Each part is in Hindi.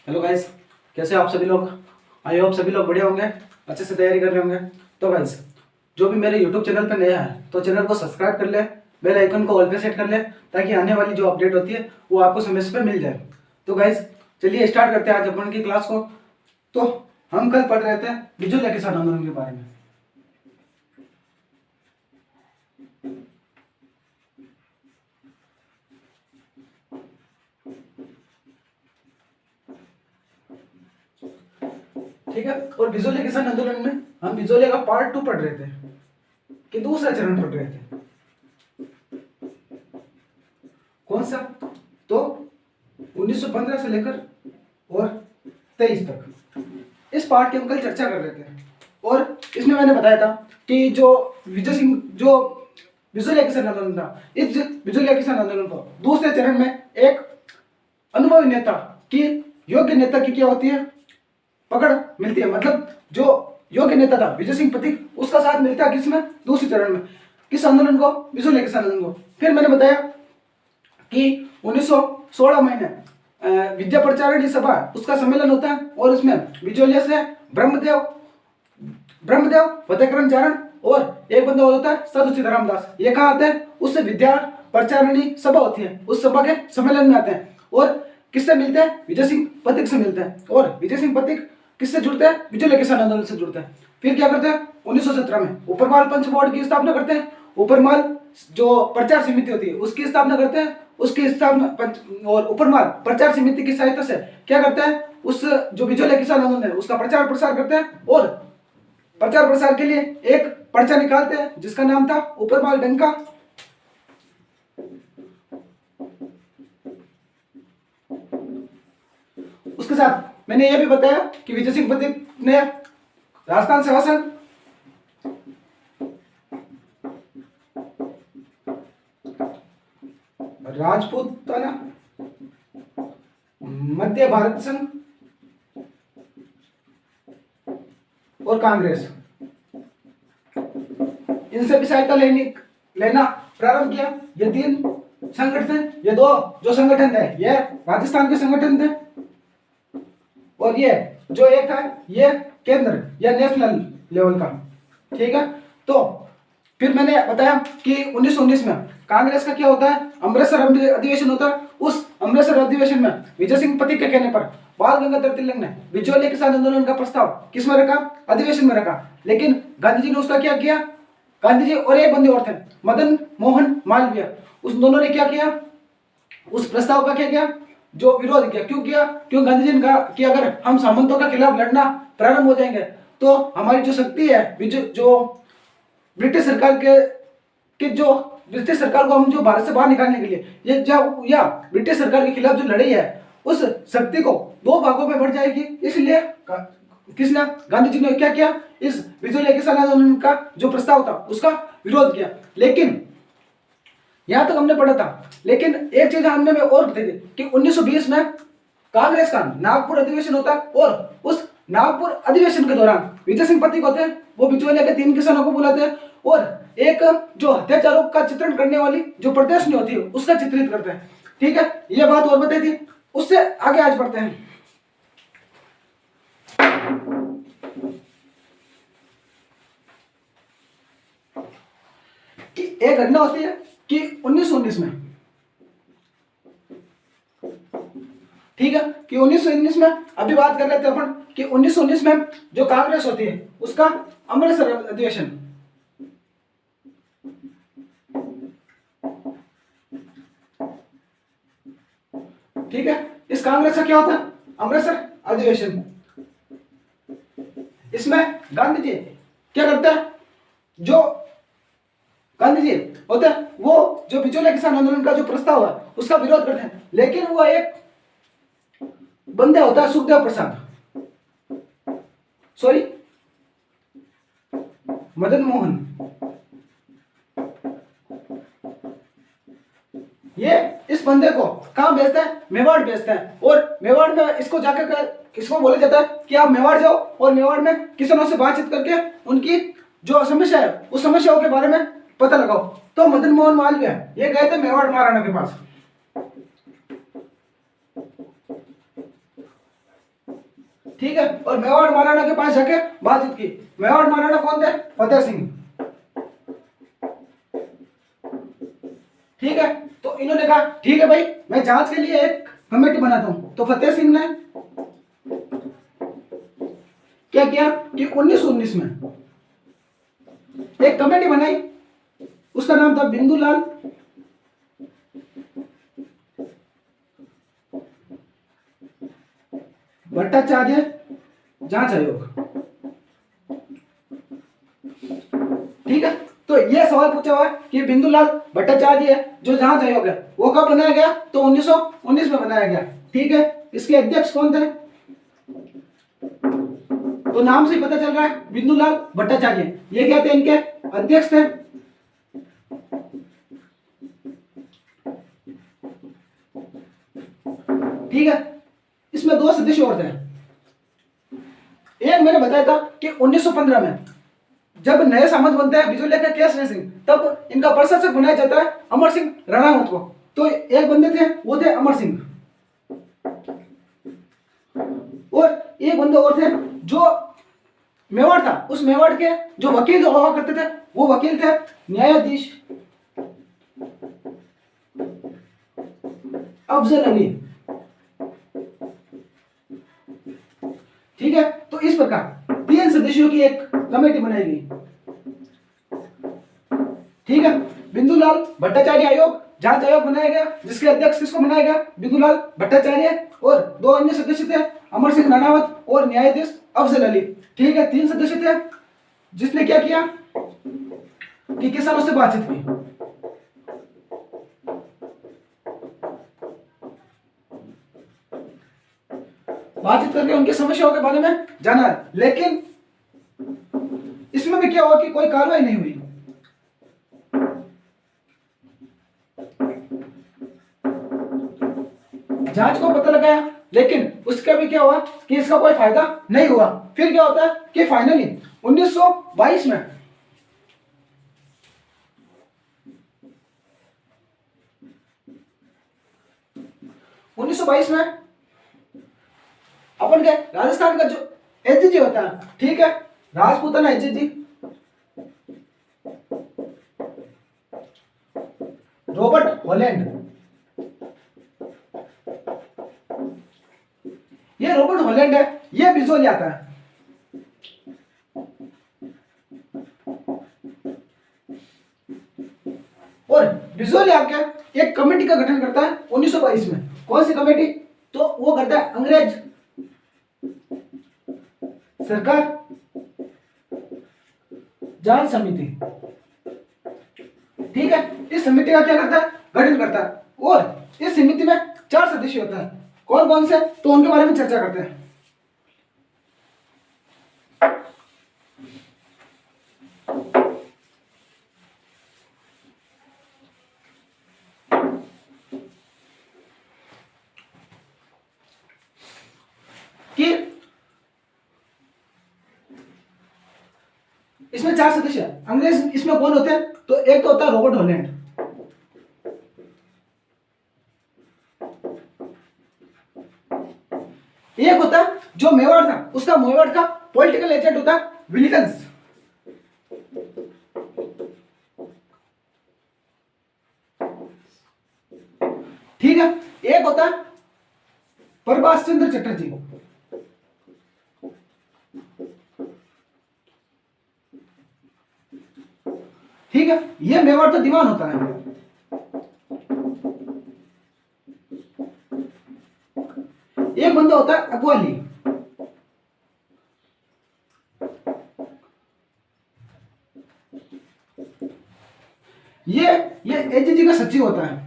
हेलो गाइस, कैसे हो आप सभी लोग। आई होप सभी लोग बढ़िया होंगे, अच्छे से तैयारी कर रहे होंगे। तो गाइस, जो भी मेरे यूट्यूब चैनल पे नया है तो चैनल को सब्सक्राइब कर ले, बेल आइकन को ऑल पे सेट कर ले ताकि आने वाली जो अपडेट होती है वो आपको समय से मिल जाए। तो गाइस, चलिए स्टार्ट करते हैं आज अपन की क्लास को। तो हम कल पढ़ रहे थे बिजुलिया किसान आंदोलन के बारे में। ठीक है, और बिजुलिया किसान आंदोलन में हम बिजुलिया का पार्ट 2 पढ़ रहे थे कि दूसरा चरण पढ़ रहे थे। कौन सा? तो 1915 से लेकर और 23 तक इस पार्ट की हम कल चर्चा कर रहे थे। और इसमें मैंने बताया था कि जो विजय सिंह जो बिजुलिया किसान आंदोलन था, इस बिजुलिया किसान आंदोलन को दूसरे चरण में एक अनुभवी नेता की, योग्य नेता की क्या होती है, पकड़ मिलती है। मतलब जो योग्य नेता था विजय सिंह पथिक, उसका साथ मिलता है किसमें? दूसरे चरण में। किस आंदोलन को? बिजुलिया किसान आंदोलन को। फिर मैंने बताया कि 1916 में विद्या प्रचारणी सभा उसका सम्मेलन होता है और उसमें बिजोलिया से ब्रह्मदेव फतेहकरण चारण और एक बंदा होता है साधु सीताराम दास। ये कहाँ आते हैं? उससे विद्या प्रचारणी सभा होती है, उस सभा के सम्मेलन में आते हैं। और किससे मिलते हैं? विजय सिंह पथिक से मिलते हैं। और विजय सिंह पथिक किससे जुड़ते हैं? बिजुलिया किसान आंदोलन से जुड़ते हैं। फिर क्या करते हैं? 1917 में ऊपरमाल पंच बोर्ड की स्थापना करते हैं। ऊपरमाल जो प्रचार समिति होती है उसकी स्थापना करते हैं। उसकी स्थापना और ऊपरमाल प्रचार समिति की सहायता से क्या करते हैं? उस जो बिजुलिया किसान आंदोलन है उसका प्रचार प्रसार करते हैं। और प्रचार प्रसार के लिए एक पर्चा निकालते हैं जिसका नाम था ऊपरमाल डंका। उसके साथ मैंने यह भी बताया कि विजय सिंह पथिक ने राजस्थान शासन, राजपूताना, मध्य भारत संघ और कांग्रेस, इनसे भी सहायता लेना प्रारंभ किया। ये तीन संगठन, ये दो जो संगठन थे ये राजस्थान के संगठन थे और ये जो एक था ये केंद्र या नेशनल लेवल का। ठीक है, तो फिर मैंने बताया कि 1919 में कांग्रेस का क्या होता है? अमृतसर अधिवेशन होता है। उस अमृतसर अधिवेशन में विजय सिंह पथिक के कहने पर बाल गंगाधर तिलक ने बिजुलिया किसान आंदोलन का प्रस्ताव किस में रखा? अधिवेशन में रखा। लेकिन गांधी जी ने उसका क्या किया? गांधी जी और एक बंदे और थे, मदन मोहन मालवीय, उस दोनों ने क्या किया? उस प्रस्ताव का क्या किया? जो विरोध किया। क्यों किया? क्यों? गांधी जी ने कहा कि अगर हम सामंतों के खिलाफ लड़ना प्रारंभ हो जाएंगे तो हमारी जो शक्ति है, जो ब्रिटिश सरकार के जो ब्रिटिश सरकार को हम जो भारत से बाहर निकालने के लिए ये जो या ब्रिटिश सरकार के खिलाफ जो लड़ाई है उस शक्ति को दो भागों में बढ़ जाएगी। इसलिए किसने? गांधी जी ने क्या किया? इस बिजुलिया किसान आंदोलन का जो प्रस्ताव था उसका विरोध किया। लेकिन यहां तक हमने पढ़ा था। लेकिन एक चीज हमने में और बताई थी कि 1920 में कांग्रेस का नागपुर अधिवेशन होता है और उस नागपुर अधिवेशन के दौरान विजय सिंह पथिक होते हैं, वो बिजुलिया के 3 किसानों को बुलाते हैं और एक जो हत्याचारों का चित्रण करने वाली जो प्रदर्शनी होती है उसका चित्रित करते हैं। ठीक है, ये बात और बताई थी। उससे आगे आज बढ़ते हैं कि एक घटना होती है कि 1919 में, ठीक है, कि 1919 में अभी बात कर रहे थे अपन कि 1919 में जो कांग्रेस होती है उसका अमृतसर अधिवेशन, ठीक है, इस कांग्रेस का क्या होता है? अमृतसर अधिवेशन। इसमें गांधी जी क्या करते हैं? जो गांधी जी होते हैं वो जो बिजुलिया किसान आंदोलन का जो प्रस्ताव है उसका विरोध करते हैं। लेकिन वो एक बंदे होता है सुखदेव प्रसाद, सॉरी मदन मोहन, ये इस बंदे को कहां भेजते हैं? मेवाड़ भेजते हैं। और मेवाड़ में इसको जाकर किसको बोला जाता है कि आप मेवाड़ जाओ और मेवाड़ में किसानों से बातचीत करके उनकी जो समस्या है उस समस्याओं के बारे में पता लगाओ। तो मदन मोहन मालवीय ये गए थे मेवाड़ महाराणा के पास। ठीक है, और मेवाड़ महाराणा के पास जाके बातचीत की। मेवाड़ महाराणा कौन थे? फतेह सिंह। ठीक है, तो इन्होंने कहा ठीक है भाई, मैं जांच के लिए एक कमेटी बनाता हूं। तो फतेह सिंह ने क्या किया कि 1919 में एक कमेटी बनाई, उसका नाम था बिंदुलाल भट्टाचार्य जांच आयोग। ठीक है, तो यह सवाल पूछा हुआ है कि बिंदुलाल भट्टाचार्य जो जांच आयोग है वो कब बनाया गया? तो 1919 में बनाया गया। ठीक है, इसके अध्यक्ष कौन थे? तो नाम से ही पता चल रहा है, बिंदुलाल भट्टाचार्य। ये क्या थे? इनके अध्यक्ष थे। ठीक है, इसमें दो सदस्य और थे। एक मैंने बताया था कि 1915 में जब नए सामंत बनते हैं बिजोलिया के केसरी सिंह, तब इनका प्रशासक बनाया जाता है अमर सिंह राणावत को। तो एक बंदे थे, वो थे अमर सिंह, और एक बंदे और थे जो मेवाड़ था, उस मेवाड़ के जो वकील हुआ करते थे वो वकील थे न्यायाधीश अफजल अली। ठीक है, तो इस प्रकार 3 सदस्यों की एक कमेटी बनाई गई। ठीक है, बिंदुलाल भट्टाचार्य आयोग, जांच आयोग बनाया गया, जिसके अध्यक्ष किसको बनाया गया? बिंदुलाल भट्टाचार्य, और 2 अन्य सदस्य थे अमर सिंह राणावत और न्यायाधीश अफजल अली। ठीक है, 3 सदस्य थे, जिसने क्या किया कि किसानों से बातचीत की। बातचीत करके उनकी समस्याओं के बारे में जाना है, लेकिन इसमें भी क्या हुआ कि कोई कार्रवाई नहीं हुई। जांच को पता लगाया, लेकिन उसका भी क्या हुआ कि इसका कोई फायदा नहीं हुआ। फिर क्या होता है कि फाइनली 1922 में अपन के राजस्थान का जो एचजी होता है, ठीक है, राजपूताना एचजी, रॉबर्ट हॉलैंड, ये रॉबर्ट हॉलैंड है, ये बिजोली आता है। और बिजोली आके एक कमेटी का गठन करता है 1922 में। कौन सी कमेटी? तो वो करता है अंग्रेज सरकार जांच समिति। ठीक है, इस समिति का क्या करता है? गठन करता है, और इस समिति में 4 सदस्य होता है। कौन कौन से? तो उनके बारे में चर्चा करते हैं। कि इसमें 4 सदस्य अंग्रेज इसमें कौन होते हैं? तो एक तो होता है रॉबर्ट हॉलैंड, एक होता है जो मेवाड़ था, उसका मेवाड़ का पॉलिटिकल एजेंट होता है विलिगन्स। ठीक है, एक होता है प्रभाष चंद्र चटर्जी। ठीक है, ये मेवाड़ का दीवान होता है। एक बंदा होता है अकवाली, ये एचजी का सचिव होता है।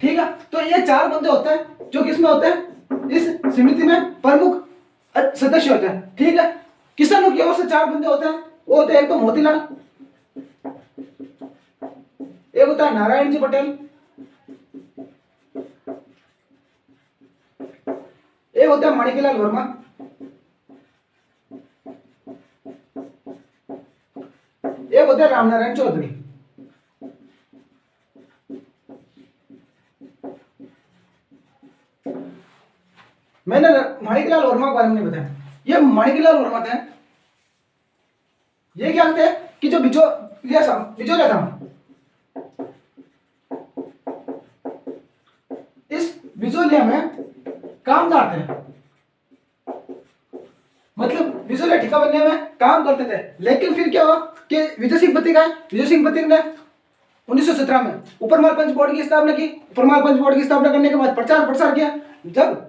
ठीक है, तो ये 4 बंदे होते हैं जो किसमें होते हैं? इस समिति में प्रमुख सदस्य होते हैं। ठीक है, किसानों की ओर से 4 बंदे होते हैं। वो होते हैं एक तो मोतीलाल, एक होता है नारायण जी पटेल, एक होता है माणिकलाल वर्मा, एक होता है रामनारायण चौधरी। मैंने माणिकलाल वर्मा के बारे में नहीं बताया। ये माणिकलाल वर्मा थे, ये क्या थे कि जो बिजोलिया था, इस बिजोलिया में कामदार थे, मतलब बिजोलिया ठिका बनने में काम करते थे। लेकिन फिर क्या हुआ कि विजय सिंह पथिक आए, विजय सिंह पथिक ने 1917 में ऊपरमाल पंच बोर्ड की स्थापना की। ऊपरमाल पंच बोर्ड की स्थापना करने के बाद प्रचार प्रसार किया। जब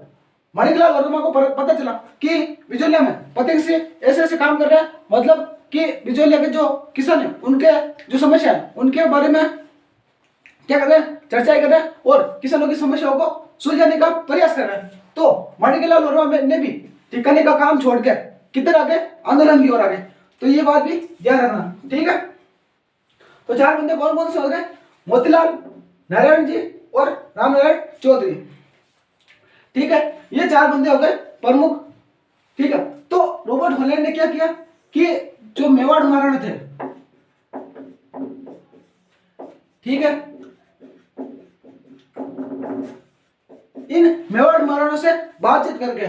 माणिकलाल वर्मा को पता चला कि बिजोलिया में पथिक से ऐसे ऐसे काम कर रहे हैं, मतलब कि बिजोलिया के जो किसान है उनके जो समस्या है उनके बारे में क्या कर रहे हैं, चर्चाएं कर रहे हैं और किसानों की समस्याओं को सुलझाने का प्रयास कर रहे हैं। तो माणिकलाल वर्मा ने भी ठिकाने का काम छोड़ के किधर आगे, आंदोलन की ओर आगे। तो ये बात भी ध्यान रखना, ठीक है। तो चार बंदे कौन कौन से हो गए, मोतीलाल, नारायण जी और रामनारायण चौधरी, ठीक है। ये चार बंदे हो गए प्रमुख, ठीक है। तो रॉबर्ट हॉलैंड ने क्या किया कि जो मेवाड़ महाराणा थे, ठीक है, इन मेवाड़ महाराणा से बातचीत करके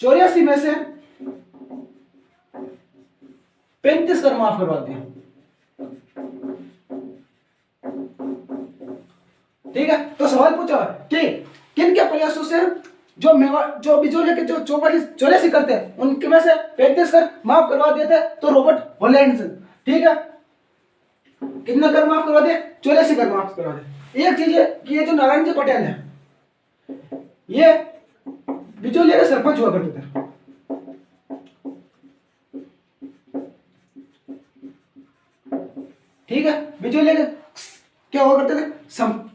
84 में से 35 कर माफ करवा दिया, ठीक है। तो सवाल पूछा कि किन के प्रयासों से जो बिजोलिया के जो 84 करते हैं उनके में से 35 कर माफ करवा दिए थे, तो रॉबर्ट हॉलैंड से, ठीक है। कितना कर माफ करवा दिए, 84 कर माफ करवा दिए। एक चीज है कि ये जो नारायण जी पटेल है, ये बिजोलिया के सरपंच हुआ करते थे, ठीक है। बिजोलिया के क्या हुआ करते थे,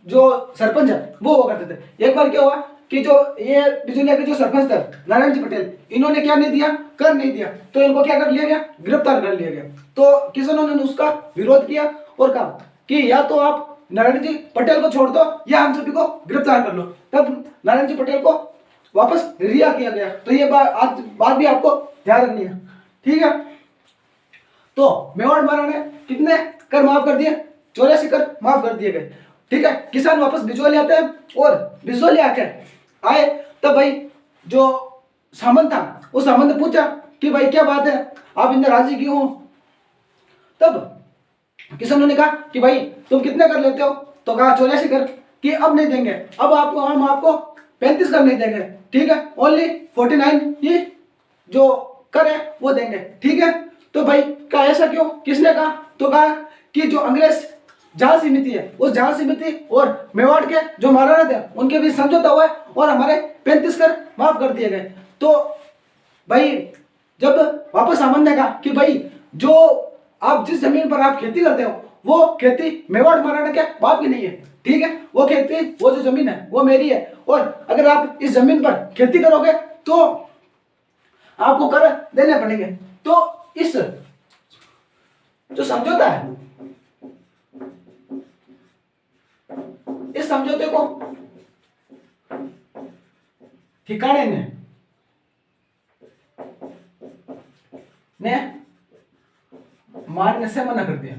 जो सरपंच है वो हुआ करते थे। एक बार क्या हुआ कि जो ये बिजोलिया के जो सरपंच थे नारायण जी पटेल, इन्होंने क्या नहीं दिया, कर नहीं दिया, तो इनको क्या कर लिया गया, गिरफ्तार कर लिया गया। तो किसानों ने उसका विरोध किया और कहा कि या तो आप नारायण जी पटेल को छोड़ दो या हम सभी को गिरफ्तार कर लो। तब नारायण जी पटेल को वापस रिहा किया गया। तो ये बात भी आपको ध्यान रखनी है, ठीक है। तो मेवाड़ महाराणा ने कितने कर माफ कर दिए, 84 कर माफ कर दिए गए, ठीक है। किसान वापस बिजोलिया आते हैं और बिजोलिया आके आए, तब भाई जो सामंत था उस सामंत ने पूछा कि भाई क्या बात है, आप इतने राजी क्यों हो। तब किसानों ने कहा कि भाई तुम कितने कर लेते हो, तो कहा 84 कर, कि अब नहीं देंगे, अब आपको हम आपको 35 कर नहीं देंगे, ठीक है, ओनली 49 ही जो कर है वो देंगे, ठीक है। तो भाई कहा ऐसा क्यों, किसने कहा, तो कहा कि जो अंग्रेज जांच समिति है, उस जांच समिति और मेवाड़ के जो महाराणा थे उनके बीच समझौता हुआ है और हमारे 35 कर माफ कर दिए गए। तो भाई जब वापस सामंत ने कहा कि भाई जो आप जिस जमीन पर आप खेती करते हो वो खेती मेवाड़ महाराणा के बाप की नहीं है, ठीक है। वो खेती, वो जो जमीन है वो मेरी है, और अगर आप इस जमीन पर खेती करोगे तो आपको कर देने पड़ेंगे। तो इस जो समझौता है, इस समझौते को ठिकाने ने मानने से मना कर दिया,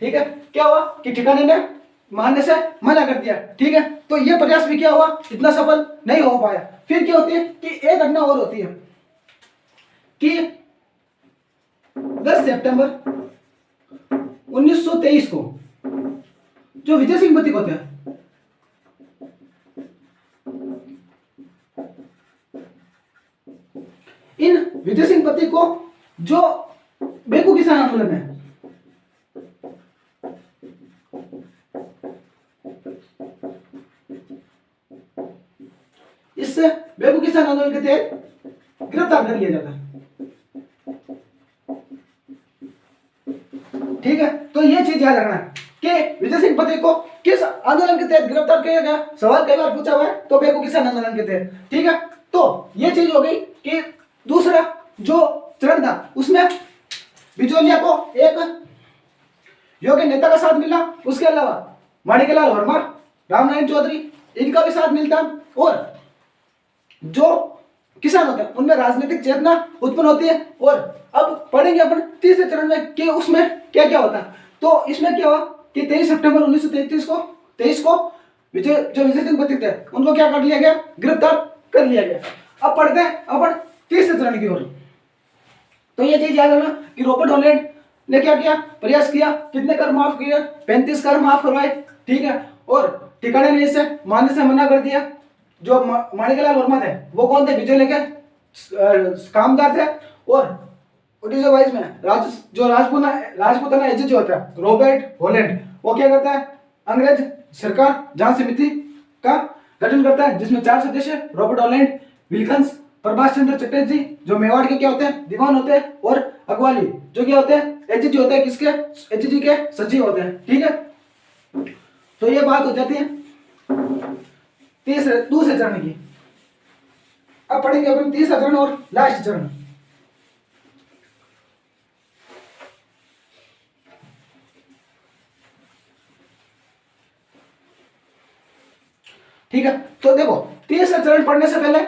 ठीक है। क्या हुआ कि ठिकाने ने मानने से मना कर दिया, ठीक है। तो यह प्रयास भी क्या हुआ, इतना सफल नहीं हो पाया। फिर क्या होती है कि एक घटना और होती है कि 10 सितंबर 1923 को जो विजय सिंह पथिक होते हैं, इन विजय सिंह पथिक को जो बेकू किसान आंदोलन है, इस बेकू किसान आंदोलन के तहत गिरफ्तार कर लिया जाता है, ठीक है। तो ये चीज याद रखना कि विजय सिंह पथिक को किस आंदोलन के तहत गिरफ्तार किया गया, सवाल कई बार पूछा हुआ है, तो बेकू किसान आंदोलन के तहत, ठीक है। तो ये चीज हो गई कि दूसरा जो चरण था उसमें बिजोलिया को एक योग्य नेता का साथ मिला, उसके अलावा माणिकलाल वर्मा, रामनारायण चौधरी, इनका भी साथ मिलता, और जो किसान होते हैं उनमें राजनीतिक चेतना उत्पन्न होती है। और अब पढ़ेंगे अपन तीसरे चरण में कि उसमें क्या क्या होता है। तो इसमें क्या हुआ कि 23 सितंबर 1933 को विजय सिंह पथिक थे उनको क्या कर लिया गया, गिरफ्तार कर लिया गया। अब पढ़ते हैं अपन तीसरे चरण की ओर। तो ये चीज याद रखना कि रॉबर्ट हॉलैंड ने क्या किया, प्रयास किया, कितने कर माफ किए, 35 कर माफ करवाए, ठीक है। और ठिकाने ने इससे मानने से मना कर दिया। जो माणिकलाल वर्मा थे वो कौन थे, विजय लेके कामदार थे। और 1922 में राजपूताना एजेंट जो होता है रॉबर्ट हॉलैंड, वो क्या करता है, अंग्रेज सरकार जांच समिति का गठन करता है जिसमें 4 सदस्य रॉबर्ट हॉलैंड, विल्कन्स, प्रभाष चंद्र चटर्जी जो मेवाड़ के क्या होते हैं, दीवान होते हैं, और अकवाली जो क्या होते हैं, एचजी होते हैं, किसके, एचजी के सचिव होते हैं, ठीक है। तो ये बात हो जाती है दूसरे चरण की। अब पढ़ेंगे अपन तीसरा चरण और लास्ट चरण। ठीक है, तो देखो तीसरा चरण पढ़ने से पहले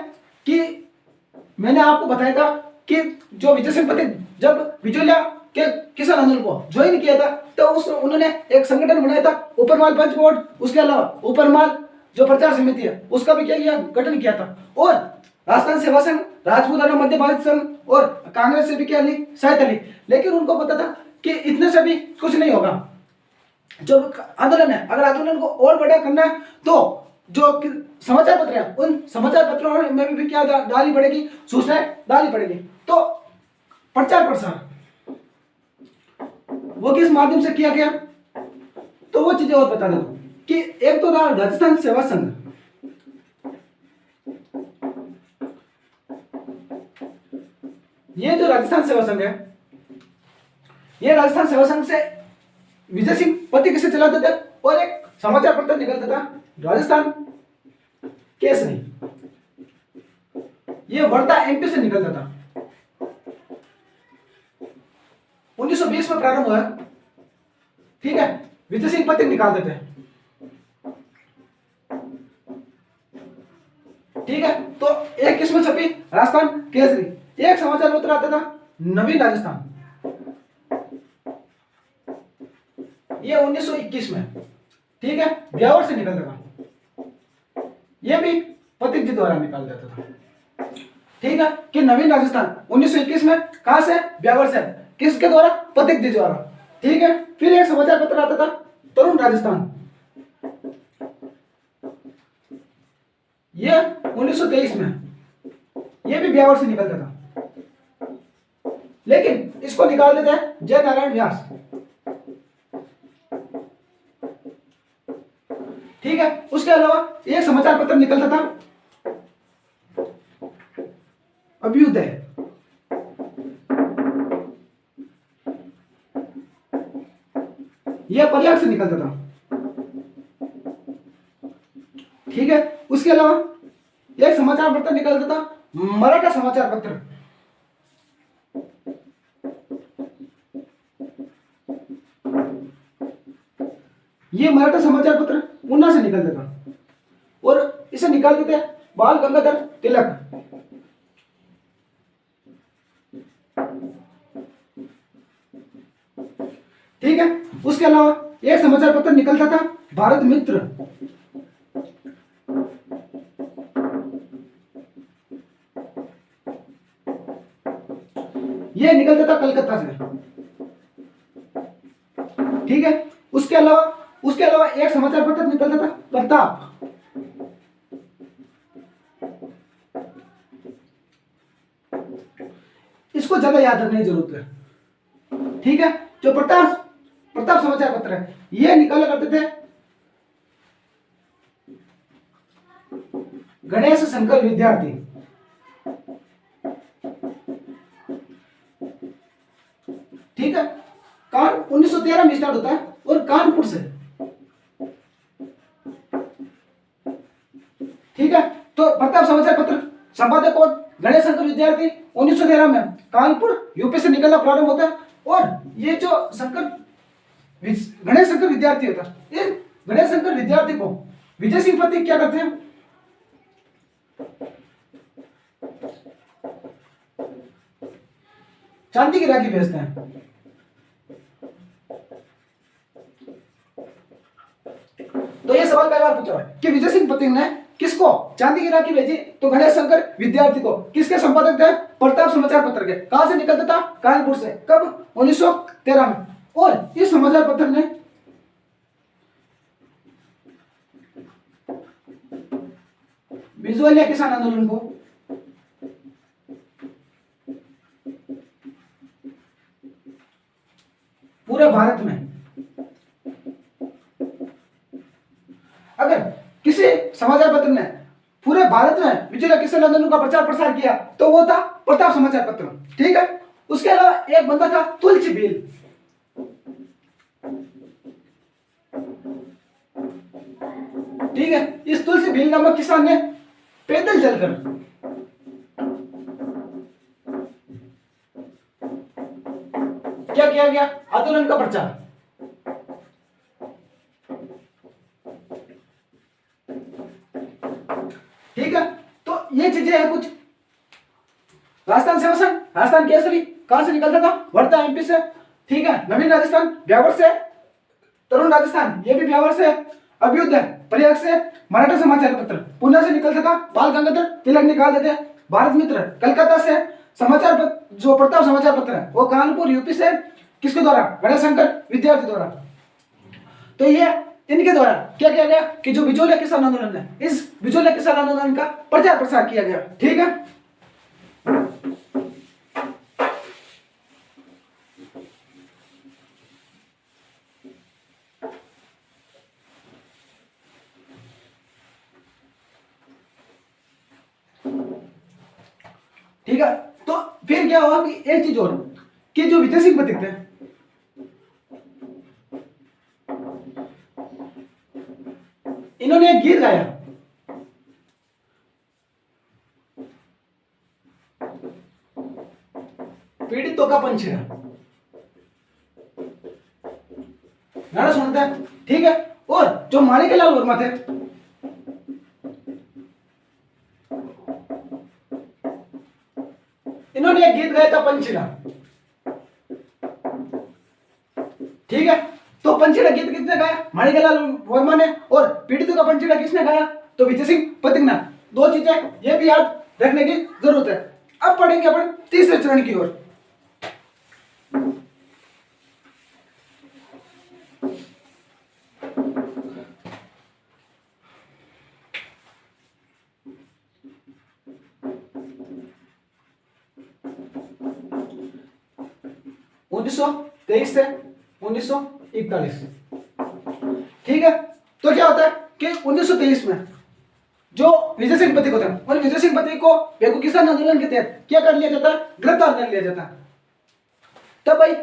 कि मैंने आपको बताया था कि जो विजय सिंह पथिक जब बिचौलिया के किसान आंदोलन को ज्वाइन किया था तो उन्होंने एक संगठन बनाया था ऊपरमाल पंच बोर्ड, उसके अलावा ऊपरमाल जो प्रचार समिति है उसका भी क्या किया, गठन किया था। और राजस्थान सेवा संघ, राजपूताना मध्य भारत संघ और कांग्रेस से भी क्या ली, सहायता ली। लेकिन उनको पता था कि इतने से भी कुछ नहीं होगा। जो आंदोलन है, अगर आंदोलन को और बड़ा करना है तो जो समाचार पत्र है उन समाचार पत्रों में भी क्या डाली पड़ेगी, सूचनाएं डाली पड़ेगी। तो प्रचार प्रसार वो किस माध्यम से किया गया, तो वो चीजें और बता देता हूं कि एक तो राजस्थान सेवा संघ, ये जो राजस्थान सेवा संघ है, ये राजस्थान सेवा संघ से विजय सिंह पथिक से चलाते थे और एक समाचार पत्र निकलता था राजस्थान केसरी, ये वर्धा एमपी से निकलता था। 1920 में प्रारंभ हुआ, ठीक है। विजय सिंह पथिक निकालते थे, ठीक है। तो एक किस्म छपी राजस्थान केसरी, एक समाचार पत्र आता था नवीन राजस्थान, ये 1921 में, ठीक है, ब्यावर से निकलता था। ये भी पथिक जी द्वारा निकाल जाता था, ठीक है। कि नवीन राजस्थान 1921 में कहां से, ब्यावर से, किसके द्वारा, पथिक जी द्वारा, ठीक है। फिर एक समाचार पत्र आता था तरुण राजस्थान, ये 1923 में, ये भी ब्यावर से निकलता था। लेकिन इसको निकाल देते हैं जय नारायण व्यास, ठीक है। उसके अलावा एक समाचार पत्र निकलता था अभ्युदय, यह प्रयाग से निकलता था, ठीक है। उसके अलावा एक समाचार पत्र निकलता था मराठा समाचार पत्र, ये मराठा समाचार पत्र ऊना से निकलता था और इसे निकालते थे बाल गंगाधर तिलक, ठीक है। उसके अलावा एक समाचार पत्र निकलता था भारत मित्र, यह निकलता था कलकत्ता से, ठीक है। उसके अलावा एक समाचार पत्र निकलता था प्रताप, इसको ज्यादा याद रखने की जरूरत है, ठीक है। जो प्रताप समाचार पत्र है, ये निकाला करते थे गणेश शंकर विद्यार्थी, ठीक है। 1913 में स्टार्ट होता है और कानपुर से, ठीक है। तो प्रताप समाचार पत्र संपादक और गणेश शंकर विद्यार्थी 1913 में कानपुर यूपी से निकलना प्रारंभ होता है। और ये जो गणेश शंकर विद्यार्थी होता है, ये गणेश शंकर विद्यार्थी को विजय सिंह पथिक क्या करते हैं, चांदी की राखी भेजते हैं, तो ये सवाल कई बार पूछा है कि विजय सिंह पतिंग ने किसको चांदी की राखी भेजी, तो गणेश शंकर विद्यार्थी को। किसके संपादक थे? प्रताप समाचार पत्र के। कहां से निकलता था? कानपुर से। कब? 1913 में। और इस समाचार पत्र ने बिजोलिया किसान आंदोलन को पूरे भारत में, अगर किसी समाचार पत्र ने पूरे भारत में बिजोलिया किसान आंदोलन का प्रचार प्रसार किया तो वो था प्रताप समाचार पत्र। ठीक है। उसके अलावा एक बंदा था तुलसी भील। ठीक है। इस तुलसी भील नामक किसान ने पैदल चलकर क्या किया गया? आंदोलन का प्रचार। ठीक है। तो ये चीजें हैं कुछ। राजस्थान सेवा संघ, राजस्थान केसरी कहां से निकलता था? वर्धा एमपी से। ठीक है। नवीन राजस्थान ब्यावर से। तरुण राजस्थान ये भी ब्यावर से। अभ्युदय प्रयाग से। मराठा समाचार पत्र पुणे से निकलता था, बाल गंगाधर तिलक निकालते थे। भारत मित्र कलकत्ता से। समाचार पत्र जो प्रताप समाचार पत्र है वो कानपुर यूपी से। किसके द्वारा? गणेश शंकर विद्यार्थी द्वारा। तो ये इनके द्वारा क्या किया गया कि जो बिजोलिया किसान आंदोलन है, इस बिजोलिया किसान आंदोलन का प्रचार प्रसार किया गया। ठीक है। ठीक है। तो फिर क्या हुआ कि एक चीज और कि जो विजय सिंह पथिक थे, इन्होंने एक गीत गाया। पीड़ितों का पंछीड़ा। गाना सुनते हैं। ठीक है। और जो माणिकलाल वर्मा थे, इन्होंने एक गीत गाया था पंछीड़ा। ठीक है। तो पंछीड़ा गीत किसने गाया? माणिकलाल वर्मा ने। और पीड़ितों का पंछीड़ा किसने गाया? तो विजय सिंह पथिक ने। दो चीजें ये भी याद रखने की जरूरत है। अब पढ़ेंगे अपन तीसरे चरण की ओर। उन्नीस सौ तेईस से 1941। ठीक है। तो क्या होता है कि 1923 में जो विजय सिंह पथिक होते हैं, उन विजय सिंह पथिक को बेगू किसान आंदोलन के तहत क्या कर लिया जाता है? गिरफ्तार कर लिया जाता है। तब भाई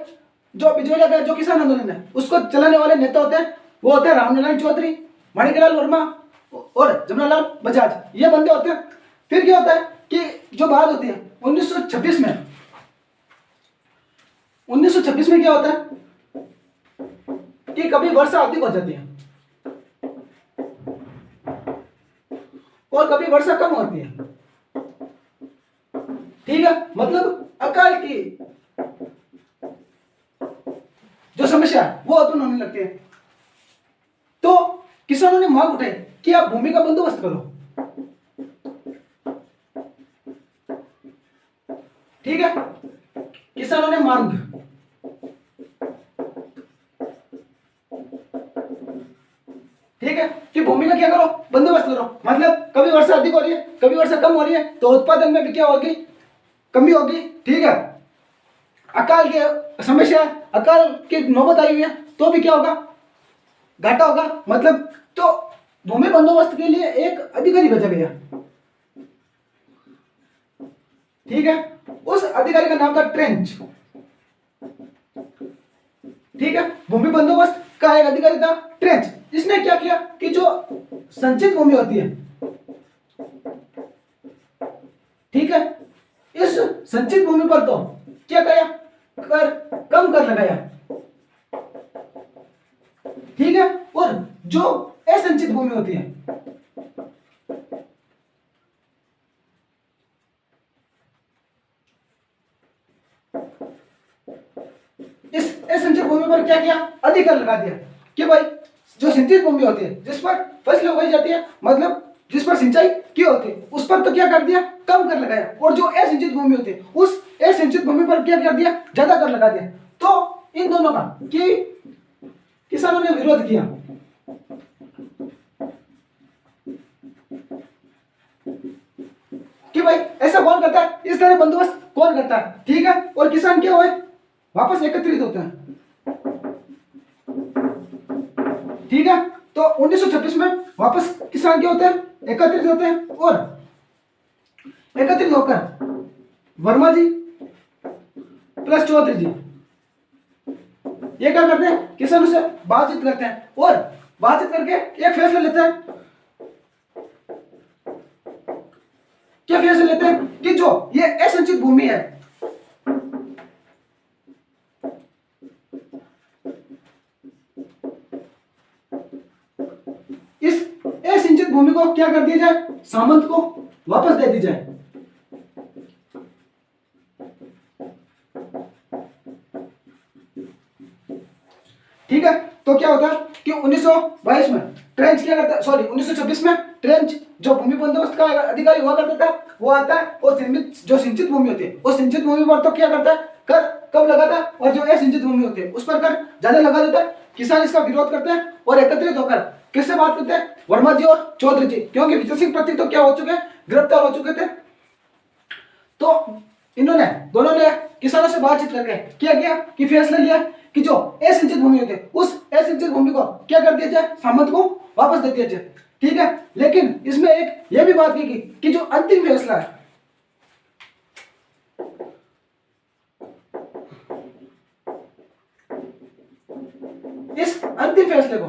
जो बिजोलिया का जो किसान आंदोलन है उसको चलाने वाले नेता होते हैं, वो होते हैं रामनारायण चौधरी, माणिकलाल वर्मा और जमनालाल बजाज। ये बंदे होते हैं। फिर क्या होता है कि जो बात होती है 1926 में, 1926 में क्या होता है कि कभी वर्षा अधिक हो जाती है और कभी वर्षा कम होती है। ठीक है। मतलब अकाल की जो समस्या है वो उत्पन्न होने लगती है। तो किसानों ने मांग उठाई कि आप भूमि का बंदोबस्त करो। ठीक है। किसानों ने मांग, ठीक है, कि भूमि का क्या करो? बंदोबस्त करो। मतलब कभी वर्षा अधिक हो रही है, कभी वर्षा कम हो रही है, तो उत्पादन में भी क्या होगी? कमी होगी। ठीक है। अकाल की समस्या, अकाल की नौबत आई हुई है तो भी क्या होगा? घाटा होगा। मतलब तो भूमि बंदोबस्त के लिए एक अधिकारी भेजा गया। ठीक है। उस अधिकारी का नाम था ट्रेंच। ठीक है। भूमि बंदोबस्त का एक अधिकारी था ट्रेंच। इसने क्या किया कि जो संचित भूमि होती है, ठीक है, इस संचित भूमि पर तो क्या किया? कम कर लगाया। ठीक है। और जो असंचित भूमि होती है, इस असंचित भूमि पर क्या किया? अधिक कर लगा दिया कि भाई जो सिंचित भूमि होती है जिस पर फसलें उगाई जाती है, मतलब जिस पर सिंचाई की होती है, उस पर तो क्या कर दिया, कम कर लगाया, और जो असिंचित भूमि होती है उस असिंचित भूमि पर क्या कर दिया, ज्यादा कर लगा दिया। तो इन दोनों का कि किसानों ने विरोध किया कि भाई ऐसा कौन करता है, इस तरह बंदोबस्त कौन करता है, ठीक है। और किसान क्या हुए, वापस एकत्रित होते हैं, ठीक है। तो 1926 में वापस किसान क्या होते हैं, एकत्रित होते हैं, और एकत्रित होकर वर्मा जी प्लस चौधरी जी ये क्या करते हैं, किसानों से बातचीत करते हैं, और बातचीत करके एक फैसला लेते हैं। क्या फैसला लेते हैं कि जो ये असंचित भूमि है, इस असिंचित भूमि को क्या कर दिया जाए, सामंत को वापस दे दी जाए। ठीक है। तो क्या होता है कि 1922 में ट्रेंच क्या करता है, सॉरी 1926 में ट्रेंच जो भूमि बंदोबस्त का अधिकारी हुआ करता था वो आता है, और जो सिंचित भूमि होती है उस सिंचित भूमि पर तो क्या करता है, कर कम लगाता है, और जो असिंचित भूमि होती है उस पर कर ज्यादा लगा देता है। किसान इसका विरोध करते हैं और एकत्रित होकर किससे बात करते हैं, वर्मा जी और चौधरी जी, क्योंकि विजय सिंह प्रतीक तो क्या हो चुके हैं, गिरफ्तार हो चुके थे। तो इन्होंने दोनों ने किसानों से बातचीत करके क्या किया कि फैसला लिया कि जो असिंचित भूमि होती है उस असिंचित भूमि को क्या कर दिया जाए, सामंत को वापस दे दिया जाए, ठीक है। लेकिन इसमें एक यह भी बात की कि जो अंतिम फैसला है, इस अंतिम फैसले को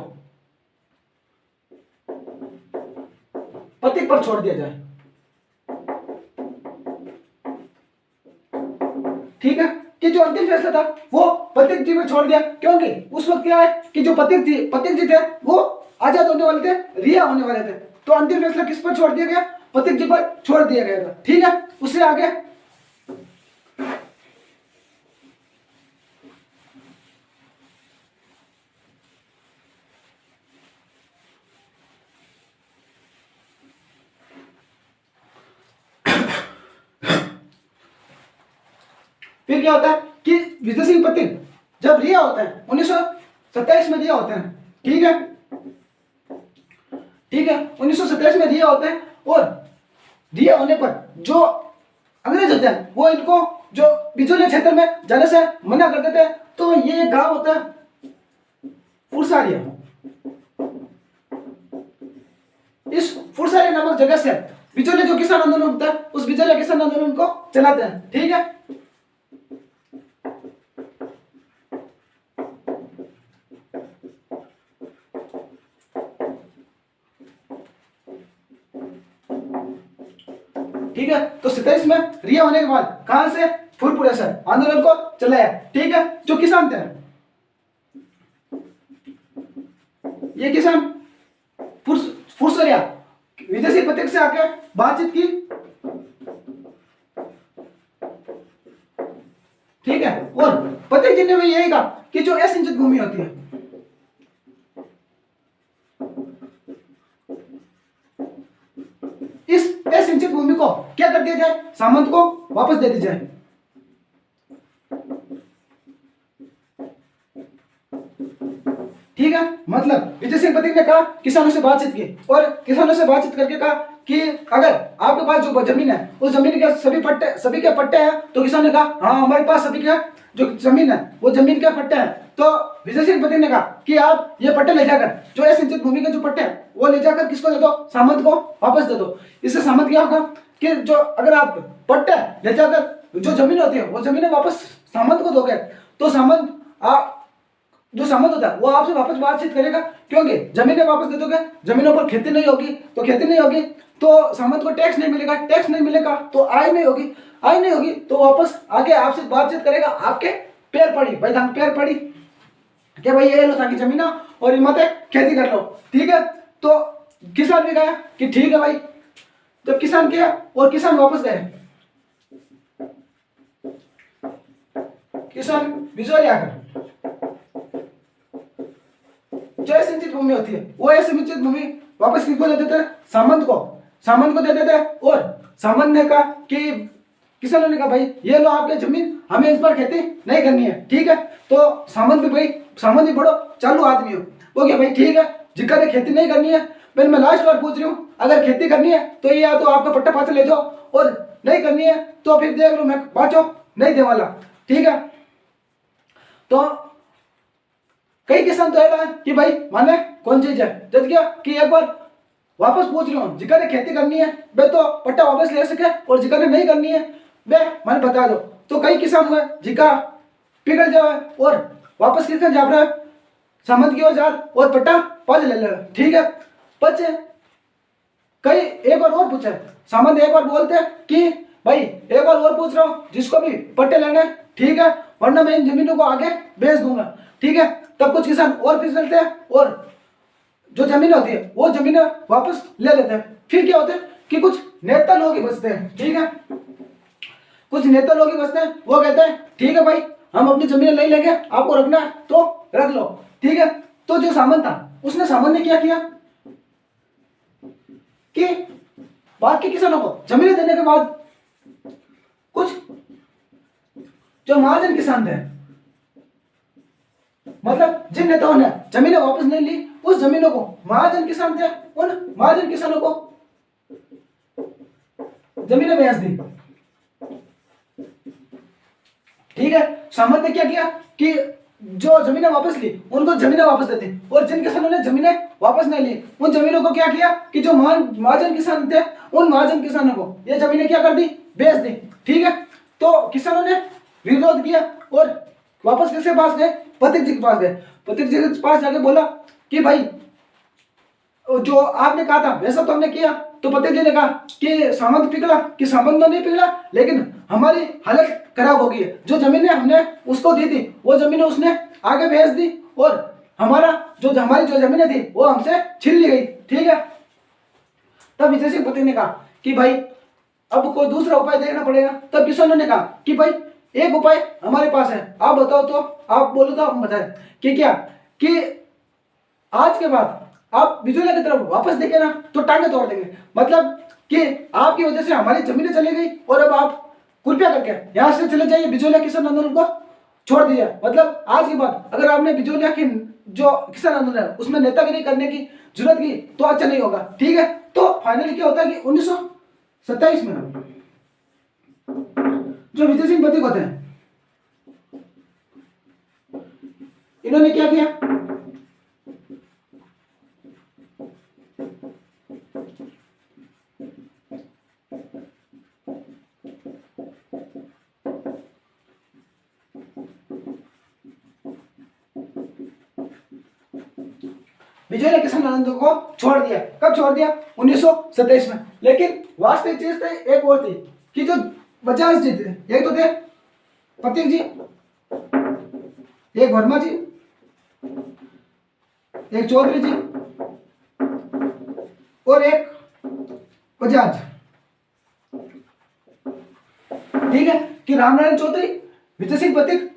पतिक पर छोड़ दिया जाए, ठीक है। कि जो अंतिम फैसला था वो पतिक जी पर छोड़ दिया, क्योंकि उस वक्त क्या है कि जो पतिक जी थे वो आजाद होने वाले थे, रिहा होने वाले थे। तो अंतिम फैसला किस पर छोड़ दिया गया, पतिक जी पर छोड़ दिया गया था, ठीक है। उससे आगे फिर क्या होता है कि विजय सिंह पतिक जब रिहा होते हैं 1927 में रिहा होते हैं, ठीक है, ठीक है। 1927 में रिहा होते हैं, और रिहा होने पर जो अंग्रेज होते हैं वो इनको जो बिजोलिया क्षेत्र में जाने से मना कर देते हैं। तो ये गांव होता है फुरसारिया, इस फुरसारिया नामक जगह से बिजोलिया जो किसान आंदोलन होता है उस बिजोलिया किसान आंदोलन को चलाते हैं, ठीक है। ठीक है। तो 27 में रिहा होने के बाद कहां से फुलपुरा से आंदोलन को चलाया, ठीक है। जो किसान थे ये किसान फुरसरिया विजय सिंह पतिक से आके बातचीत की, ठीक है। और पतिक जी ने भी यही कहा कि जो असिंचित भूमि होती है इस असिंचित भूमि को क्या कर दिया जाए, सामंत को वापस दे दी जाए, ठीक है। मतलब विजय सिंह पतिक ने कहा, किसानों से बातचीत की, और किसानों से बातचीत करके कहा कि अगर आपके पास जो जमीन है उस जमीन के सभी के पट्टे हैं। तो किसान ने कहा हाँ हमारे पास सभी के जो जमीन है वो जमीन के पट्टे हैं। तो विजय सिंह पतिक ने कहा कि आप ये पट्टे ले जाकर जो असिंचित भूमि के जो पट्टे हैं वो ले जाकर किसको दे दो, सामंत को वापस दे दो। इससे सामंत क्या होगा कि जो अगर आप पट्टे ले जाकर जो जमीन होती है वो जमीन वापस सामंत को दोगे तो सामंत जो सामंत होता है वो आपसे वापस बातचीत करेगा, क्योंकि जमीनें वापस दे दोगे, जमीनों पर खेती नहीं होगी, तो खेती नहीं होगी तो सामंत को टैक्स नहीं मिलेगा, टैक्स नहीं मिलेगा तो आय नहीं होगी, आय नहीं होगी तो वापस आगे आपसे बातचीत करेगा, आपके पैर पड़ी भाई धान पैर पड़ी क्या भाई ये लो ताकि जमीन और हिम्मत है खेती कर लो, ठीक है। तो किसान भी गया कि ठीक है भाई। तो किसान किया और किसान वापस गए, किसान बिजोरी आकर जो असिंचित भूमि होती है वो असिंचित भूमि वापस किसको दे देते हैं? सामंत को दे देते हैं। और सामंत ने कहा कि किसानों ने कहा भाई ये लो आपकी जमीन, हमें इस पर खेती नहीं करनी है, ठीक है। तो सामंत भी बड़ो चालू आदमी हो गया भाई, ठीक है जिक्का ने खेती नहीं करनी है। फिर मैं लास्ट बार पूछ रही हूँ, अगर खेती करनी है तो ये या तो आपका पट्टा पाचा ले जाओ, और नहीं करनी है तो फिर देख लो मैं बाँचो नहीं दे वाला, ठीक है। तो कई किसान तो है कि भाई माने कौन चीज है, जज गया कि एक बार वापस पूछ रही हूँ, जिका ने खेती करनी है वे तो पट्टा वापस ले सके, और जिका ने नहीं करनी है वे मैंने बता दो। तो कई किसान हुए जिका पिघल जाए और वापस किसने जा रहा है, सामंत की ओर जा और पट्टा पज ले ले, ठीक है। पच कई एक बार और पूछे, सामंत एक बार बोलते कि भाई एक बार और पूछ रहा हूँ जिसको भी पट्टे लेने, ठीक है, वरना मैं इन जमीनों को आगे बेच दूंगा, ठीक है। तब कुछ किसान और फिसलते हैं और जो जमीन होती है वो जमीनें वापस ले लेते हैं। फिर क्या होता है कि कुछ नेता लोग ही बचते हैं, ठीक है, कुछ नेता लोग ही बचते हैं। वो कहते हैं ठीक है भाई हम अपनी जमीन नहीं लेंगे, आपको रखना है तो रख लो, ठीक है। तो जो सामंत था उसने सामंत ने क्या किया कि बाकी किसानों को जमीनें देने के बाद कुछ जो महाजन किसान थे, मतलब जिन नेताओं ने जमीनें वापस नहीं ली, उस जमीनों को महाजन किसान थे उन महाजन किसानों को जमीनें बेच दी, ठीक है। सामंत ने क्या किया कि जो जमीनें वापस ली उनको जमीनें वापस देती, और जिन किसानों ने जमीनें वापस नहीं ली उन जमीनों को क्या किया कि जो महाजन किसान थे उन महाजन किसानों को ये जमीनें क्या कर दी, बेच दी, ठीक है। तो किसानों ने विरोध किया और वापस किसके पास गए, पथिक जी के पास गए। पथिक जी के पास जाके बोला कि भाई जो आपने कहा था वैसा तो हमने किया। तो पथिक जी ने कहा कि सामंत पिघला, कि सामंत तो नहीं पिघला लेकिन हमारी हालत खराब हो गई है, जो जमीनें हमने उसको दी थी वो जमीनें उसने आगे भेज दी, और हमारी जो जमीनें थी वो हमसे छीन ली गई, ठीक है। तब विजय सिंह पथिक ने कहा कि भाई अब कोई दूसरा उपाय देखना पड़ेगा। तब किसानों ने कहा कि भाई एक उपाय हमारे पास है, आप बताओ, तो आप बोलो तो हम बताएं कि क्या, कि आज के बाद आप बिजोलिया की तरफ वापस देखे ना तो टांगे तोड़ देंगे, मतलब कि आपकी वजह से हमारी जमीनें चली गई और अब आप कृपया करके यहाँ से चले जाइए, बिजोलिया किसान आंदोलन को छोड़ दीजिए। मतलब आज के बाद अगर आपने बिजोलिया की जो किसान आंदोलन है उसमें नेतागिरी करने की जरूरत की तो अच्छा नहीं होगा, ठीक है। तो फाइनली क्या होता है कि 1927 में जो विजय सिंह पथिक होते हैं इन्होंने क्या किया, विजय किसान आंदोलन को छोड़ दिया। कब छोड़ दिया, 1927 में। लेकिन वास्तविक चीज तो एक और थी कि जो बजाज जी थे, एक तो थे पथिक जी, एक वर्मा जी, एक चौधरी जी और एक बजाज, ठीक है। कि रामनारायण चौधरी, विजय सिंह पथिक,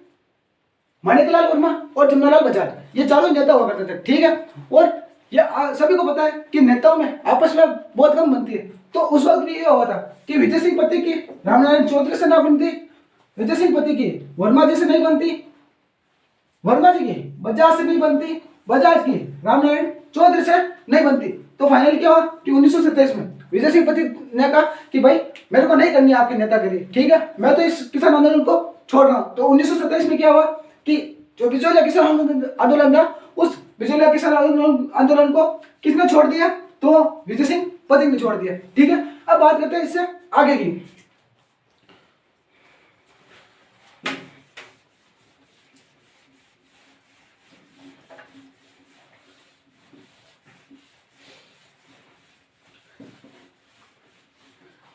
माणिकलाल वर्मा और जमनालाल बजाज, ये चारों नेता हुआ करते थे, ठीक है। और ये सभी को पता है कि नेताओं में आपस में बहुत कम बनती है। तो उस वक्त भी ये हुआ था कि विजय सिंह पथिक की रामनारायण चौधरी से ना बनती, विजय सिंह पथिक की वर्मा जी से नहीं बनती, वर्मा जी की बजाज से नहीं बनती, बजाज की रामनारायण चौधरी से नहीं बनती। तो फाइनली क्या हुआ कि 1927 में विजय सिंह पथिक ने कहा कि भाई मेरे को नहीं करनी आपके नेतागिरी, ठीक है, मैं तो इस किसान आंदोलन को छोड़ रहा हूं। तो 1927 में क्या हुआ कि जो बिजोलिया किसान आंदोलन था उस बिजोलिया किसान आंदोलन को किसने छोड़ दिया, तो विजय सिंह पथिक ने छोड़ दिया, ठीक है। अब बात करते हैं इससे आगे की।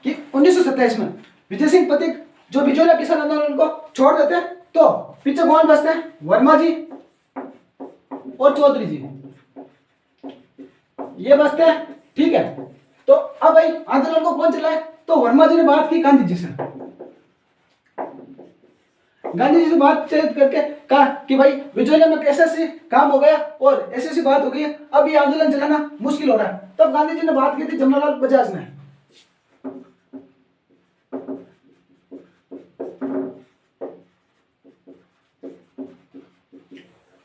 कि 1927 में विजय सिंह पथिक जो बिजोलिया किसान आंदोलन को छोड़ देते हैं, तो पीछे कौन बचते हैं, वर्मा जी और चौधरी जी, ये बचते हैं, ठीक है। तो अब भाई आंदोलन को कौन चलाए, तो वर्मा जी ने बात की गांधी जी से, गांधी जी से बातचीत करके कहा कि भाई विजय में कैसे से काम हो गया और ऐसी ऐसी बात हो गई, अब ये आंदोलन चलाना मुश्किल हो रहा है। तब गांधी जी ने बात की थी जमनालाल बजाज ने।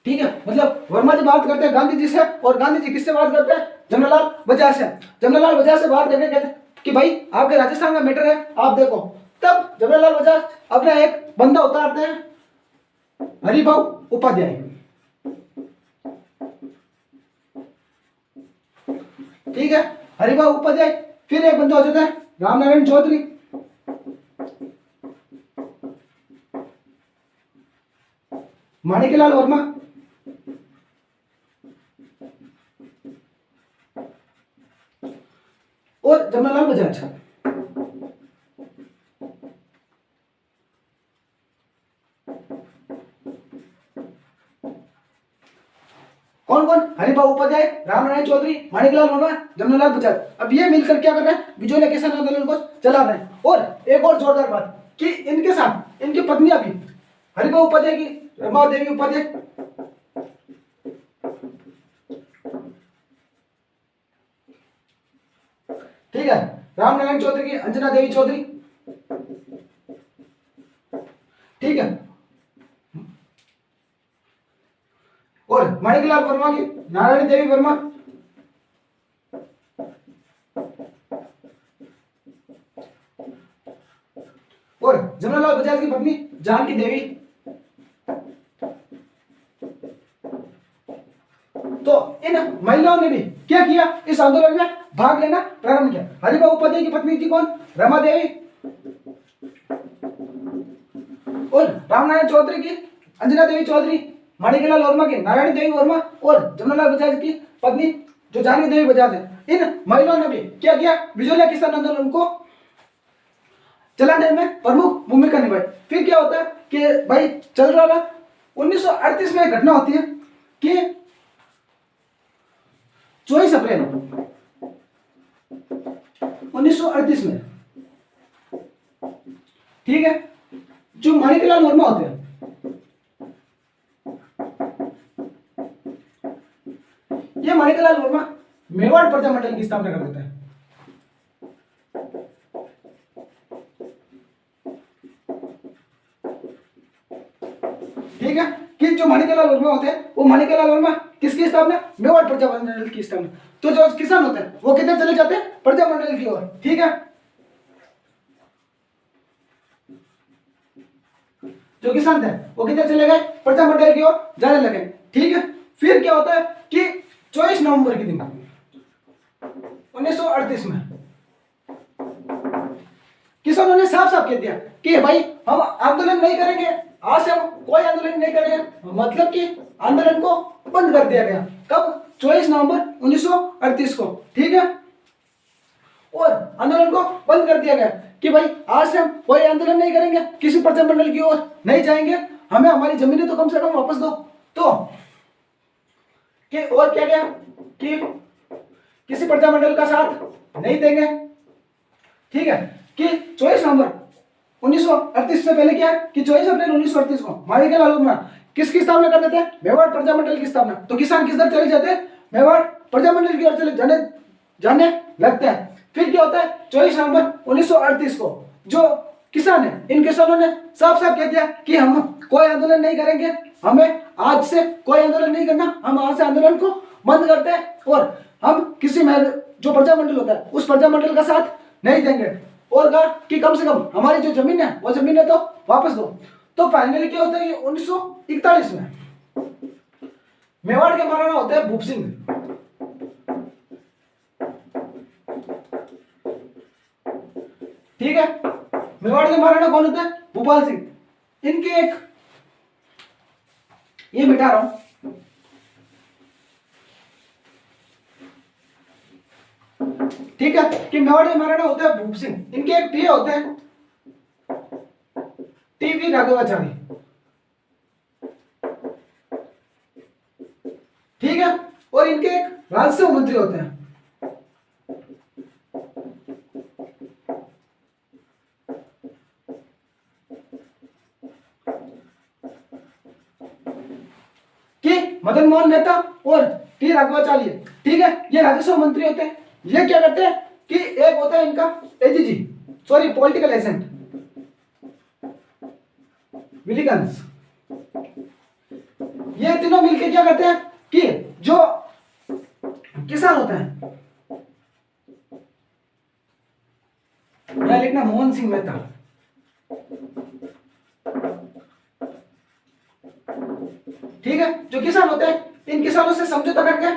ठीक है, मतलब वर्मा जी बात करते हैं गांधी जी से, और गांधी जी किससे बात करते हैं? जमनालाल बजाज से। जमनालाल बजाज से बात करके कहते हैं कि भाई आपके राजस्थान का मैटर है, आप देखो। तब जमनालाल बजाज अपना एक बंदा उतारते हैं, हरिभाऊ उपाध्याय। ठीक है, हरिभाऊ उपाध्याय। फिर एक बंदा हो जाता है रामनारायण चौधरी। माणिकलाल वर्मा, और जमनालाल बजाज। कौन कौन? हरिभाऊ उपाध्याय, रामनारायण चौधरी, माणिकलाल वर्मा, जमनालाल बजाज। अब ये मिलकर क्या कर रहे हैं? विजय किसान आंदोलन को चला रहे हैं। और एक और जोरदार बात कि इनके साथ इनकी पत्नियां भी, हरिभाऊ उपाध्याय की रमा देवी उपाध्याय, ठीक है, रामनारायण चौधरी की अंजना देवी चौधरी, ठीक है, और माणिकलाल वर्मा की नारायणी देवी वर्मा, और जमनालाल बजाज की पत्नी जानकी देवी। तो इन महिलाओं ने भी क्या किया? इस आंदोलन में भाग लेना प्रारंभ किया। हरिभाऊ उपाध्याय की पत्नी थी कौन? रमा देवी, और रामनारायण चौधरी की अंजना देवी चौधरी, माणिकलाल वर्मा की नारायणी देवी वर्मा, और जमनालाल बजाज की पत्नी जो जानकी देवी बजाज है। इन महिलाओं ने भी क्या किया? विजय किसान आंदोलन को चलाने में प्रमुख भूमिका निभाई। फिर क्या होता है कि भाई चल रहा था, 1938 में एक घटना होती है कि 24 अप्रैल 1938 में, ठीक है, जो माणिकलाल वर्मा होते हैं, ये माणिकलाल वर्मा मेवाड़ प्रजा मंडल की स्थापना कर देते हैं। ठीक है, कि जो माणिकलाल वर्मा होते हैं वो माणिकलाल वर्मा किसकी स्थापना? मेवाड़ प्रजा मंडल की स्थापना। तो जो किसान होते हैं वो किधर चले जाते हैं? प्रजा मंडल की ओर। ठीक है, जो किसान थे वो किधर चले गए? प्रजा मंडल की ओर जाने लगे। ठीक है, फिर क्या होता है कि 24 नवंबर के दिन 1938 में किसानों ने साफ साफ कह दिया कि भाई हम आंदोलन नहीं करेंगे, आज से हम कोई आंदोलन नहीं करेंगे। मतलब कि आंदोलन को बंद कर दिया गया। कब? 24 नवंबर 1938 को। ठीक है, और आंदोलन को बंद कर दिया गया कि भाई आज से हम कोई आंदोलन नहीं करेंगे, किसी प्रजा मंडल की ओर नहीं जाएंगे, हमें हमारी जमीनें तो कम से कम वापस दो। तो कि और क्या गया कि किसी प्रजा मंडल का साथ नहीं देंगे। ठीक है, कि 24 नवंबर 1938 से पहले क्या है कि 24 अप्रैल 1938 को माणिकलाल वर्मा किसकी स्थापना कर देते हैं? मेवाड़ प्रजा मंडल की स्थापना। तो किसान किस तरफ चले जाते हैं? मेवाड़ प्रजा मंडल की ओर चले जाने लगते हैं। फिर क्या होता है? 24 नवंबर 1938 को जो किसान है, इन किसानों ने साफ साफ कह दिया कि हम कोई आंदोलन नहीं करेंगे, हमें आज से कोई आंदोलन नहीं करना, हम आज से आंदोलन को बंद करते हैं और हम किसी जो प्रजा मंडल होता है उस प्रजा मंडल का साथ नहीं देंगे, और कहा कि कम से कम हमारी जो जमीन है वो जमीन है तो वापस दो। तो फाइनली क्या होता है कि 1941 में मेवाड़ के महाराणा होते हैं भूप सिंह। ठीक है, मेवाड़ के महाराणा कौन होते हैं? भूपाल सिंह। इनके एक ये मिटा रहा हूं, ठीक है, कि मेवाड़ के महाराणा होते हैं भूप सिंह। इनके एक टीए होते हैं टीवी राघवाचारी। ठीक है, और इनके एक राजस्व मंत्री होते हैं मदन मोहन मेहता और टी राघवाचार्य, ठीक है, ये राजस्व मंत्री होते हैं। ये क्या करते हैं कि एक होता है इनका AGG, sorry political agent vigilance. ये तीनों मिलकर क्या करते हैं कि जो किसान होते हैं, यहां लिखना मोहन सिंह मेहता, ठीक है, जो किसान होते हैं इन किसानों से समझौता करके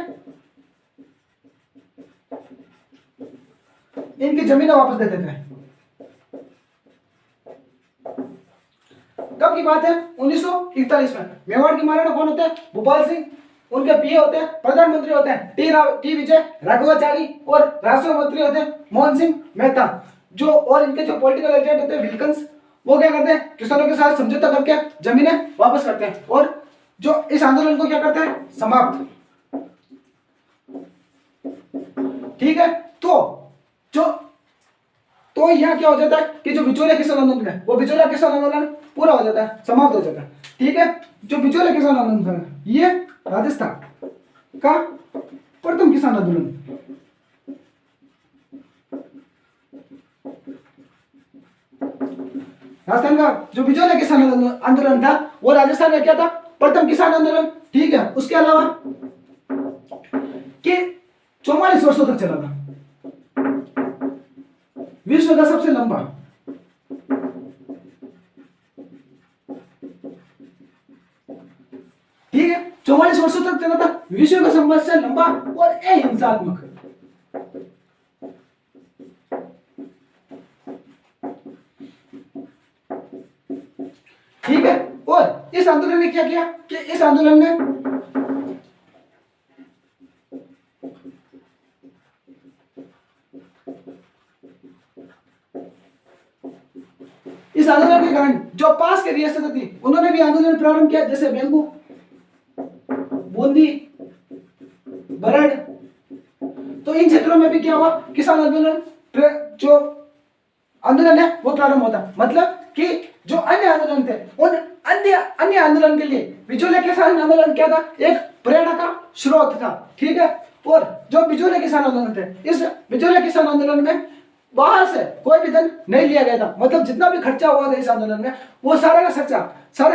इनकी जमीनें वापस दे देते हैं। कब की बात है? 1941 में। मेवाड़ के महाराणा कौन होते हैं? भूपाल सिंह। उनके पीए होते हैं, प्रधानमंत्री होते हैं टी विजय राघवाचारी और राजस्व मंत्री होते हैं मोहन सिंह मेहता। जो और इनके जो पॉलिटिकल एजेंट होते हैं विल्किंस, वो क्या करते हैं किसानों के साथ समझौता करके जमीनें वापस करते हैं और जो इस आंदोलन को क्या करते हैं समाप्त, ठीक है। तो यहाँ क्या हो जाता है कि जो बिचौलिया किसान आंदोलन है वो बिचौलिया किसान आंदोलन पूरा हो जाता है, समाप्त हो जाता है, ठीक है। जो बिचौलिया किसान आंदोलन है ये राजस्थान का प्रथम किसान आंदोलन, राजस्थान का जो बिचौलिया किसान आंदोलन था वो राजस्थान का क्या था? प्रथम किसान आंदोलन, ठीक है। उसके अलावा कि 44 वर्षों तक चला था, विश्व का सबसे लंबा, ठीक है, 44 वर्षों तक चला था, विश्व का सबसे लंबा और अहिंसात्मक, ठीक है। और इस आंदोलन ने क्या किया कि इस आंदोलन ने इस आंदोलन के कारण जो पास के रियासतें थी उन्होंने भी आंदोलन प्रारंभ किया, जैसे बेंगू, बूंदी, बरड़। तो इन क्षेत्रों में भी क्या हुआ? किसान आंदोलन, जो आंदोलन है वो प्रारंभ होता। मतलब कि जो अन्य आंदोलन थे उन अन्य आंदोलन के लिए बिचौलिया किसान आंदोलन क्या था? एक प्रेरणा का स्रोत था, ठीक है। और जो बिचौलिया किसान आंदोलन थे, इस बिचौलिया किसान आंदोलन में बाहर से कोई भी धन नहीं लिया गया था। मतलब जितना भी खर्चा हुआ था इस आंदोलन में वो सारा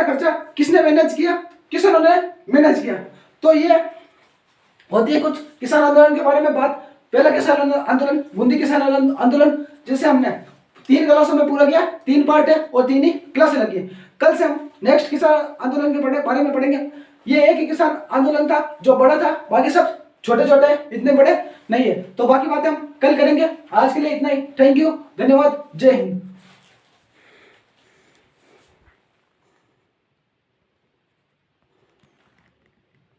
खर्चा किसने मैनेज किया? किसानों ने मैनेज किया। तो ये होती है कुछ किसान आंदोलन के बारे में बात। पहला किसान आंदोलन बूंदी किसान आंदोलन, जिसे हमने 3 क्लासों में पूरा किया, 3 पार्ट है और 3 ही क्लासें लगी। कल से हम नेक्स्ट किसान आंदोलन के बारे में पढ़ेंगे। ये एक ही किसान आंदोलन था जो बड़ा था, बाकी सब छोटे छोटे, इतने बड़े नहीं है। तो बाकी बातें हम कल करेंगे। आज के लिए इतना ही। थैंक यू, धन्यवाद, जय हिंद।